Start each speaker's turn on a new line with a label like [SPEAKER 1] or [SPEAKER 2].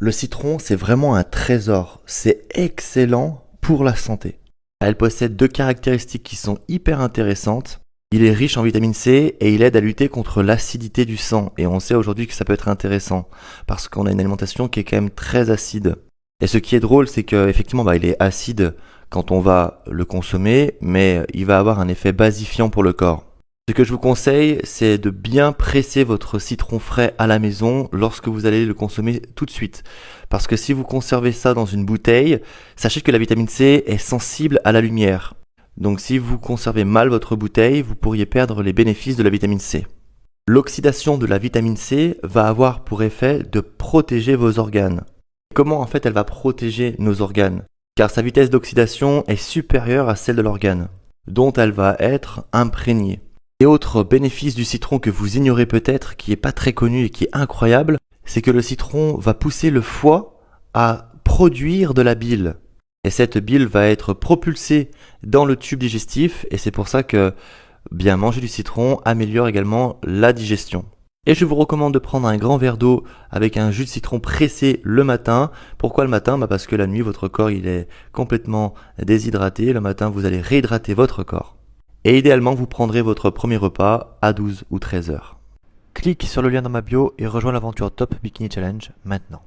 [SPEAKER 1] Le citron, c'est vraiment un trésor. C'est excellent pour la santé. Elle possède deux caractéristiques qui sont hyper intéressantes. Il est riche en vitamine C et il aide à lutter contre l'acidité du sang. Et on sait aujourd'hui que ça peut être intéressant parce qu'on a une alimentation qui est quand même très acide. Et ce qui est drôle, c'est qu'effectivement, il est acide quand on va le consommer, mais il va avoir un effet basifiant pour le corps. Ce que je vous conseille, c'est de bien presser votre citron frais à la maison lorsque vous allez le consommer tout de suite. Parce que si vous conservez ça dans une bouteille, sachez que la vitamine C est sensible à la lumière. Donc si vous conservez mal votre bouteille, vous pourriez perdre les bénéfices de la vitamine C. L'oxydation de la vitamine C va avoir pour effet de protéger vos organes. Comment en fait elle va protéger nos organes? Car sa vitesse d'oxydation est supérieure à celle de l'organe, dont elle va être imprégnée. Et autre bénéfice du citron que vous ignorez peut-être, qui n'est pas très connu et qui est incroyable, c'est que le citron va pousser le foie à produire de la bile. Et cette bile va être propulsée dans le tube digestif et c'est pour ça que bien manger du citron améliore également la digestion. Et je vous recommande de prendre un grand verre d'eau avec un jus de citron pressé le matin. Pourquoi le matin? Parce que la nuit, votre corps il est complètement déshydraté. Le matin, vous allez réhydrater votre corps. Et idéalement, vous prendrez votre premier repas à 12 ou 13 heures. Clique sur le lien dans ma bio et rejoins l'aventure Top Bikini Challenge maintenant.